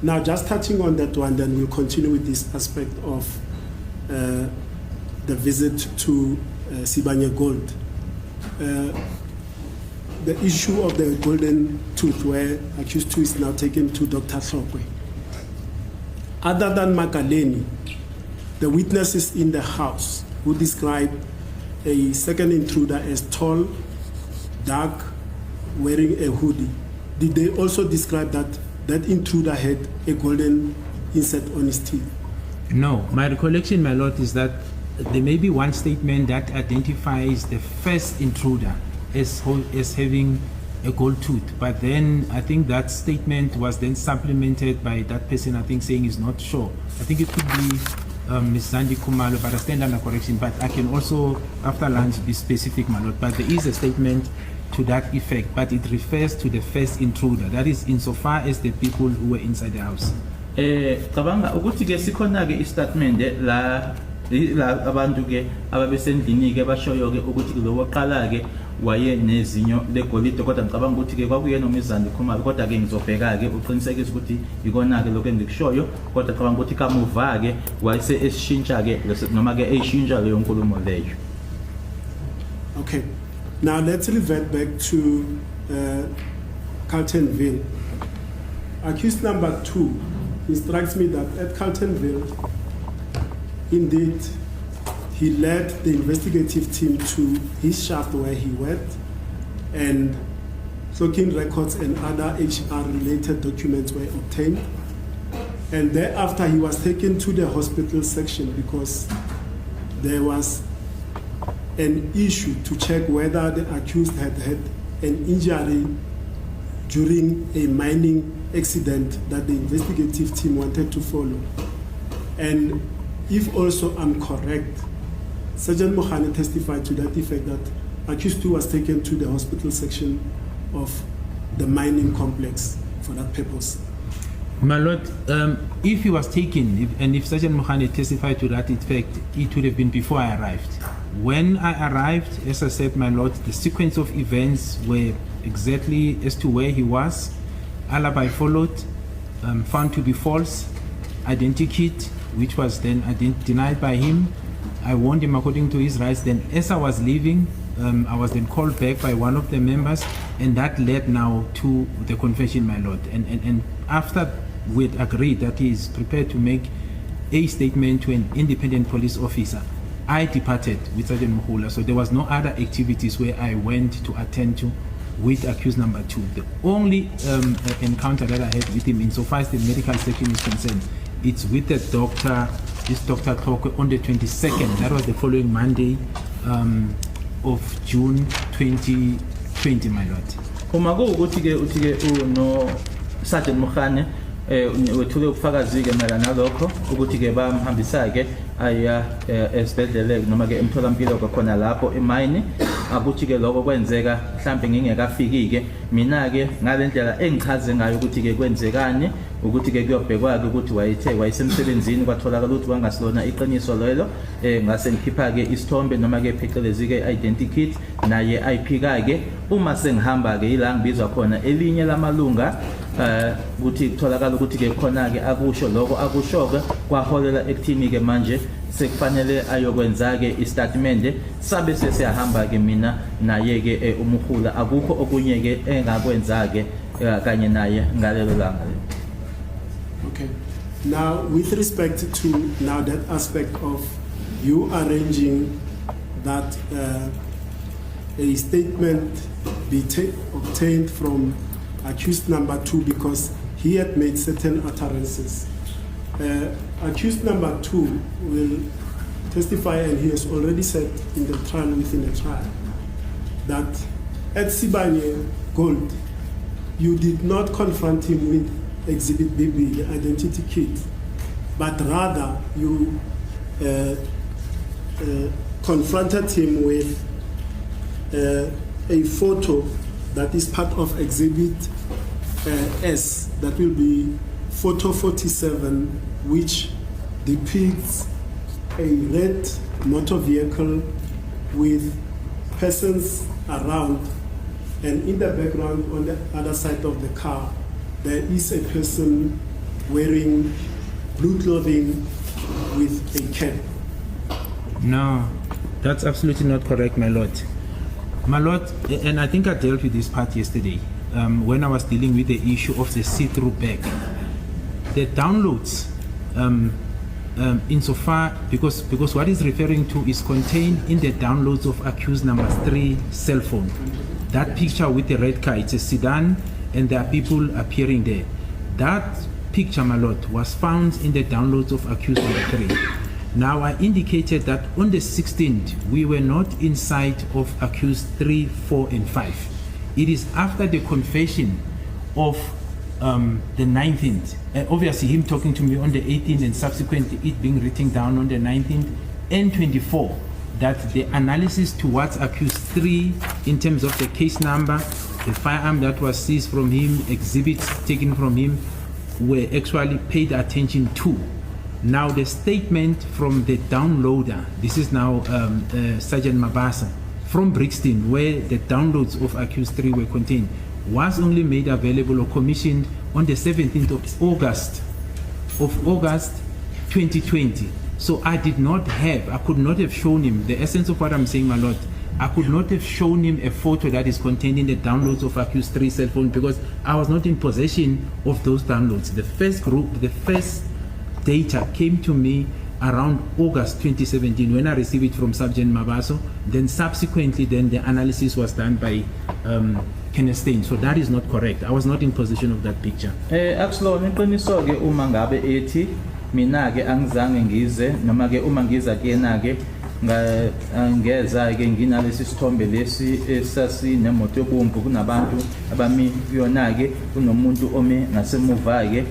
C: Now, just touching on that one, then we'll continue with this aspect of the visit to Sibanye Gold. The issue of the golden tooth, where accused 2 is now taken to Dr. Thokwe. Other than Makaleni, the witnesses in the house who described a second intruder as tall, dark, wearing a hoodie, did they also describe that intruder had a golden insert on his teeth?
B: No, my recollection, my lord, is that there may be one statement that identifies the first intruder as having a gold tooth, but then I think that statement was then supplemented by that person, I think, saying he's not sure. I think it could be Ms. Zandi Kumalo, but I stand under correction, but I can also, after lunch, be specific, my lord. But there is a statement to that effect, but it refers to the first intruder. That is insofar as the people who were inside the house.
A: Cabanga ukuthi ke sikhona ke istatement la abantu ke ababesendlini ke bashoyo ke ukuthi lo waqala ke waye nezinyo legolide kodwa ngicabanga ukuthi ke kwakuyena uMizandi Khumalo kodwa ke ngizobheka ke uqinisekisa ukuthi ikona ke lokho engikushoyo kodwa ngicabanga ukuthi kamuva ke wayese esishintsha ke noma ke eyishintsha leyo nkulumo leyo.
C: Okay, now let's revert back to Carltonville. Accused number 2 instructs me that at Carltonville, indeed, he led the investigative team to his shaft where he worked, and clocking records and other HR-related documents were obtained. And thereafter, he was taken to the hospital section because there was an issue to check whether the accused had had an injury during a mining accident that the investigative team wanted to follow. And if also I'm correct, Sergeant Mohane testified to that effect that accused 2 was taken to the hospital section of the mining complex for that purpose.
B: My lord, if he was taken, and if Sergeant Mohane testified to that effect, it would have been before I arrived. When I arrived, as I said, my lord, the sequence of events were exactly as to where he was. Alibi followed, found to be false, identikit, which was then denied by him. I warned him according to his rights. Then as I was leaving, I was then called back by one of the members, and that led now to the confession, my lord. And after we had agreed that he is prepared to make a statement to an independent police officer, I departed with Sergeant Muhula. So there was no other activities where I went to attend to with accused number 2. The only encounter that I had with him, insofar as the medical section is concerned, it's with the doctor, this Dr. Tokwe, on the 22nd. That was the following Monday of June 2020, my lord.
A: Uma ukuthi ke uno Sergeant Mohane wethule ubufakazi ke mayelana nalokho ukuthi ke bamhambisa ke aya esibhedlela noma ke emtholampilo kwakhona lapho eMine akuthi ke lokho kwenzeka mhlambe ngingekafiki ke mina ke ngalendlela engichaze ngayo ukuthi ke kwenzekani ukuthi ke kuyobhekwa ke ukuthi wayesemsebenzini kwatholakala ukuthi wangasilona iqiniso lelo ngase ngikhipha ke isithombe noma ke phecelezi ke identity naye IP ke uma sengihamba ke ila ngibizwa khona elinye lamalunga ukuthi kutholakala ukuthi ke khona ke akusho lokho akushoke kwaholela ekuthini ke manje sekufanele ayokwenza ke istatement sabe sesiyahamba ke mina naye ke umkhula akukho okunye ke engakwenza ke kanye naye ngalelo langa.
C: Okay. Now, with respect to now that aspect of you arranging that a statement be obtained from accused number 2 because he had made certain utterances. Accused number 2 will testify, and he has already said in the trial, within the trial, that at Sibanye Gold, you did not confront him with Exhibit BB, the identity kit, but rather you confronted him with a photo that is part of Exhibit S, that will be photo 47, which depicts a red motor vehicle with persons around, and in the background on the other side of the car there is a person wearing blue clothing with a cap.
B: No, that's absolutely not correct, my lord. My lord, and I think I dealt with this part yesterday when I was dealing with the issue of the see-through bag. The downloads, insofar, because what is referring to is contained in the downloads of accused number 3 cell phone. That picture with the red car, it's a sedan, and there are people appearing there. That picture, my lord, was found in the downloads of accused number 3. Now, I indicated that on the 16th, we were not in sight of accused 3, 4, and 5. It is after the confession of the 19th, obviously him talking to me on the 18th and subsequently it being written down on the 19th and 24, that the analysis towards accused 3 in terms of the case number, the firearm that was seized from him, exhibits taken from him, were actually paid attention to. Now the statement from the downloader, this is now Sergeant Mabasa, from Brixton, where the downloads of accused 3 were contained, was only made available or commissioned on the 17th of August 2020. So I could not have shown him, the essence of what I'm saying, my lord, I could not have shown him a photo that is contained in the downloads of accused 3 cell phone because I was not in possession of those downloads. The first data came to me around August 2017 when I received it from Sergeant Mabaso. Then subsequently, then the analysis was done by Kenneth Stein. So that is not correct. I was not in possession of that picture.
A: Absolutely, iqiniso ke uma ngabe ethi mina ke angizange ngize noma ke uma ngiza kuyena ke ngeza ke nginalesi sithombe lesi esasinemoto yobumbu kunabantu abami kuyona ke kunomuntu ome ngasemuva ke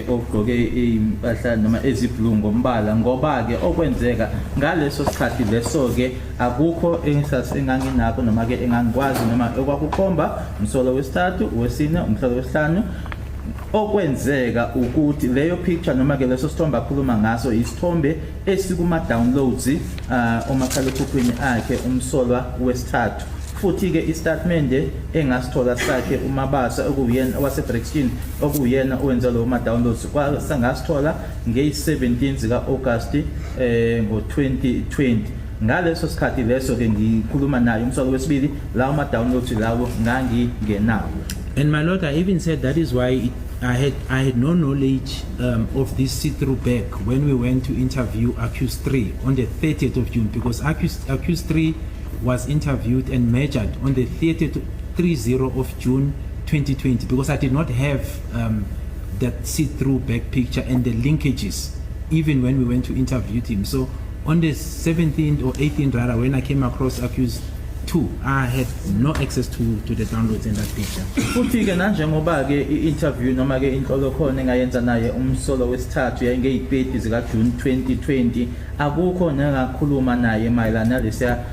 A: ogqoke impahla noma ezibhlungu ngombala ngoba ke okwenzeka ngaleso sikhathi leso ke akukho enganginakho noma ke engangikwazi noma ekwakukhomba umsolo wesithathu wesine umhlalo wesihlanu okwenzeka ukuthi leyo picture noma ke leso sithombe akhuluma ngaso isithombe esikuma downloads omakhalekhukhwini akhe umsolwa wesithathu futhi ke istatement engasithola sakhe uMabasa okuyena waseBrixton okuyena owenza lo ma downloads kwasangasithola nge-17 zika August ngo-2020 ngaleso sikhathi leso ke ngikhuluma naye umsolwa wesibili lawo ma downloads lawo ngangingenawo.
B: And my lord, I even said that is why I had no knowledge of this see-through bag when we went to interview accused 3 on the 30th of June, because accused 3 was interviewed and measured on the 30th of June 2020, because I did not have that see-through bag picture and the linkages even when we went to interview him. So on the 17th or 18th rather, when I came across accused 2 2, I had no access to the downloads in that picture.
A: Futhi ke nanjengoba ke i-interview noma ke inhlolo khona engayenza naye umsolo wesithathu yayingeyipeti zika June 2020 akukho nengakhuluma naye mayelana nalesiya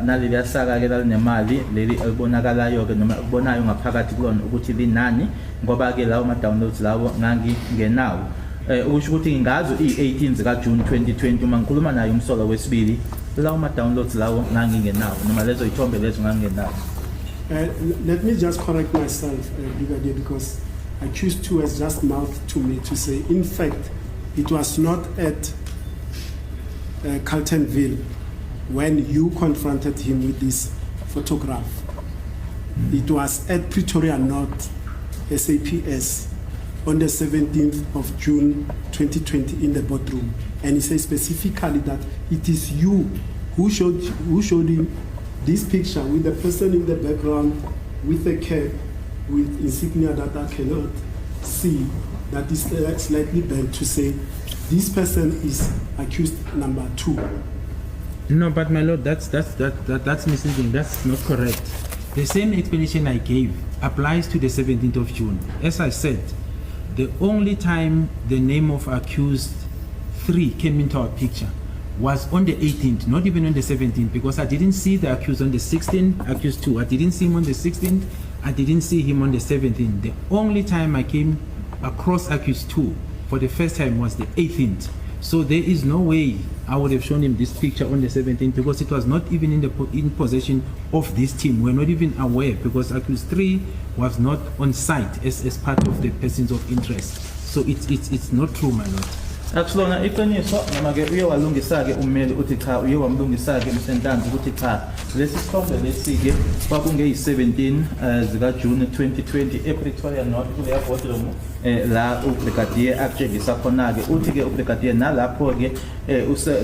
A: naleli saka ke lalinemali leli elibonakalayo ke noma ukubonayo ngaphakathi kulona ukuthi linani ngoba ke lawo ma downloads lawo ngangingenawo usho ukuthi ngazo i-18 zika June 2020 uma ngikhuluma naye umsolo wesibili lawo ma downloads lawo ngangingenawo noma lezo ithombe lezo ngangingenawo.
C: Let me just correct myself, Brigadier, because accused 2 has just mouthed to me to say, in fact, it was not at Carltonville when you confronted him with this photograph. It was at Pretoria North, SAPS, on the 17th of June 2020 in the boardroom. And he says specifically that it is you who showed him this picture with the person in the background with a cap with insignia that I cannot see, that is slightly bent, to say this person is accused number 2.
B: No, but my lord, that's misleading. That's not correct. The same explanation I gave applies to the 17th of June. As I said, the only time the name of accused 3 came into our picture was on the 18th, not even on the 17th, because I didn't see the accused on the 16th, accused 2. I didn't see him on the 16th, I didn't see him on the 17th. The only time I came across accused 2 for the first time was the 18th. So there is no way I would have shown him this picture on the 17th, because it was not even in possession of this team. We're not even aware, because accused 3 was not on site as part of the persons of interest. So it's not true, my lord.
A: Akulona iqiniso noma ke uye walungisa ke ummeli uthi cha uye wamlungisa ke umsentanzi ukuthi cha lesi sithombe lesi ke kwakungeyi-17 zika June 2020 ePretoria North kuleya boardroom la ubrigadier akutshengisa khona ke uthi ke ubrigadier nalapho ke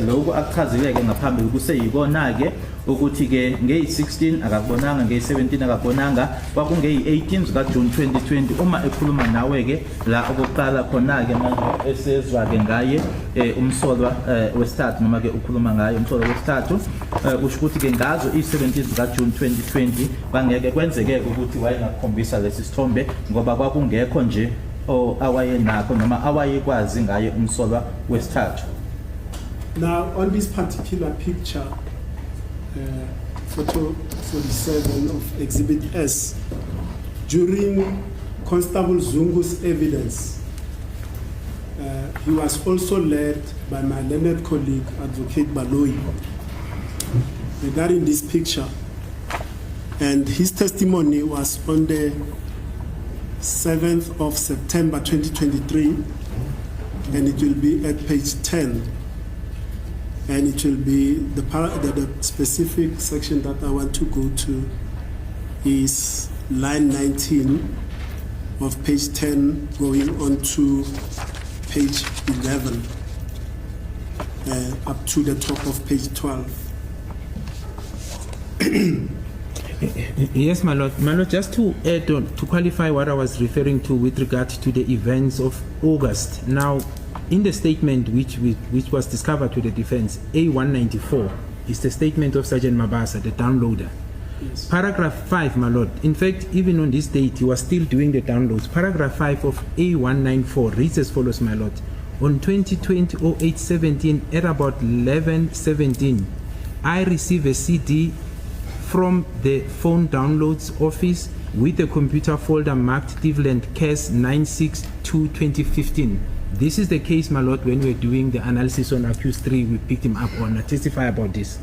A: lokhu akuchazileke ngaphambili kuseyikona ke ukuthi ke ngeyi-16 akakubonanga ngeyi-17 akakubonanga kwakungeyi-18 zika June 2020 uma ekhuluma nawe ke la okokuqala khona ke manje esezwa ke ngaye umsolwa wesithathu noma ke ukhuluma ngaye umsolwa wesithathu usho ukuthi ke ngazo i-17 zika June 2020 bangeke kwenzeke ukuthi wayengakhombisa lesi sithombe ngoba kwakungekho nje awayenakho noma awayekwazi ngaye umsolwa wesithathu.
C: Now on this particular picture, photo 47 of Exhibit S, during Constable Zungu's evidence, he was also led by my learned colleague, Advocate Baloi, regarding this picture. And his testimony was on the 7th of September 2023, and it will be at page 10. And it will be the specific section that I want to go to is line 19 of page 10 going on to page 11 up to the top of page 12.
B: Yes, my lord. My lord, just to add on, to qualify what I was referring to with regard to the events of August. Now, in the statement which was discovered to the defense, A194 is the statement of Sergeant Mabasa, the downloader.
C: Yes.
B: Paragraph 5, my lord. In fact, even on this date, he was still doing the downloads. Paragraph 5 of A194 reads as follows, my lord. On 2020-08-17, at about 11:17, I received a CD from the phone downloads office with a computer folder marked Cleveland Case 962-2015. This is the case, my lord, when we're doing the analysis on accused 3, we picked him up on. I testify about this.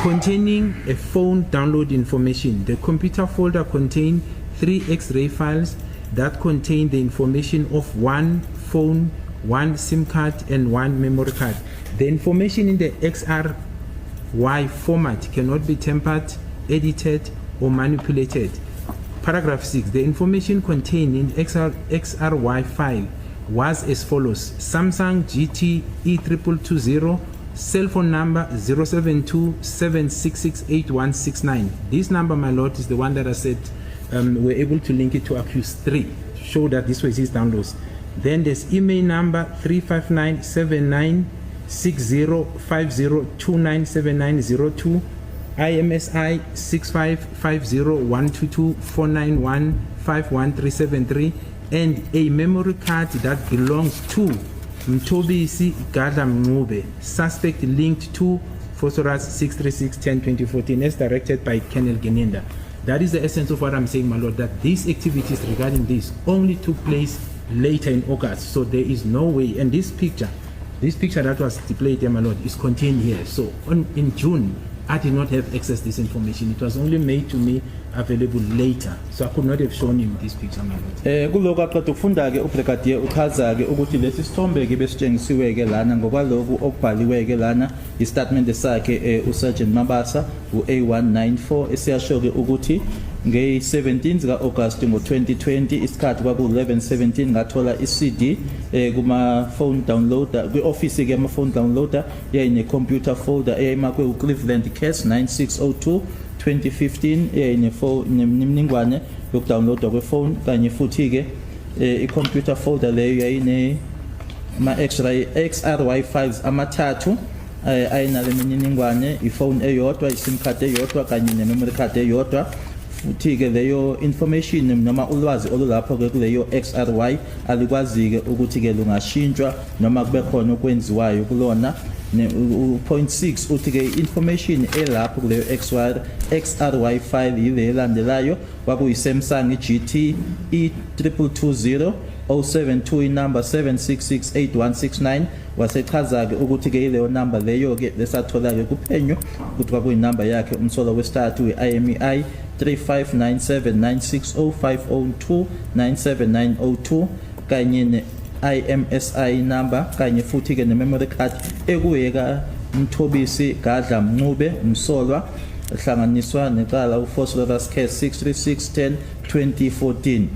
B: Containing a phone download information. The computer folder contained 3 X-ray files that contain the information of 1 phone, 1 SIM card, and 1 memory card. The information in the XRY format cannot be tampered, edited, or manipulated. Paragraph 6. The information contained in XRY file was as follows: Samsung GT E2220, cell phone number 072-766-8169. This number, my lord, is the one that I said we're able to link it to accused 3 to show that this was his downloads. Then there's email number 359796050297902. IMSI 6550-122-491-51373, and a memory card that belongs to Mtobisi Gadla Mngube, suspect linked to Phosphorus 636-10-2014 as directed by Colonel Gininda. That is the essence of what I'm saying, my lord, that these activities regarding this only took place later in August. So there is no way, and this picture that was displayed there, my lord, is contained here. So in June, I did not have access to this information. It was only made to me available later. So I could not have shown him this picture, my lord.
A: Kuloko aqeda ukufunda ke ubrigadier uchaza ke ukuthi lesi sithombe ke besitshengisiwe ke lana ngokwaloku okubhaliwe ke lana istatement sakhe uSergeant Mabasa u-A194 esiyasho ke ukuthi nge-17 ka-August ngo-2020 isikhathi kwaku-11:17 ngathola i-CD kuma-phone downloader kwi-ofisi ke ama-phone downloader yayine-computer folder eyayimakwe u-Cleveland Case 9602 2015 nemininingwane yokudownloada kwefone kanye futhi ke i-computer folder leyo yayine XRY files amathathu ayinale mininingwane ifone eyodwa iSIM card eyodwa kanye nememory card eyodwa futhi ke leyo information noma ulwazi olulapho ke kuleyo XRY alikwazi ke ukuthi ke lungashintshwa noma kube khona okwenziwayo kulona. Point 6 uthi ke information elapho kuleyo XRY file yile elandelayo kwakuyi Samsung GT E2220 072 inumber 7668169 wasechaza ke ukuthi ke leyo number leyo ke lesathola ke kuphenyo ukuthi kwakuyi number yakhe umsolo wesithathu we-IMEI 359796050297902 kanye ne IMSI number kanye futhi ke ne memory card ekuyeka Mthobisi Gadla Mncube umsolwa ehlanganiswa necala uPhosphorus Case 636-10-2014.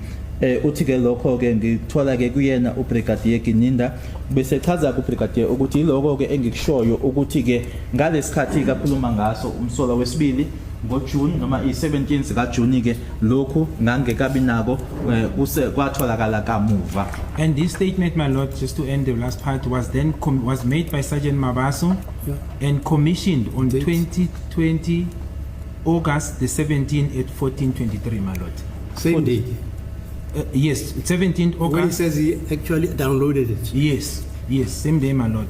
A: Uthi ke lokho ke ngithola ke kuyena ubrigadier Gininda bese chaza kubrigadier ukuthi lokho ke engikushoyo ukuthi ke ngalesikhathi kakhuluma ngaso umsolwa wesibili ngoJune noma i-17 kaJune ke lokhu ngangekabi nako kwatholakala kamuva.
B: And this statement, my lord, just to end the last part, was then was made by Sergeant Mabaso and commissioned on 2020 August the 17th at 14:23, my lord.
D: Same day.
B: Yes, 17th August.
D: When he says he actually downloaded it.
B: Yes, same day, my lord.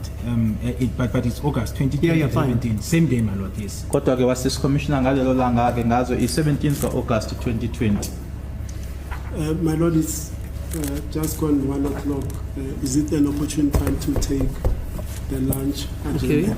B: But it's August 2017. Same day, my lord. Yes.
A: Kodwa ke wasisi commissioner ngalelo langa ke ngazo i-17th August 2020.
C: My lord, it's just gone 1 o'clock. Is it an opportune time to take the lunch?
D: Okay.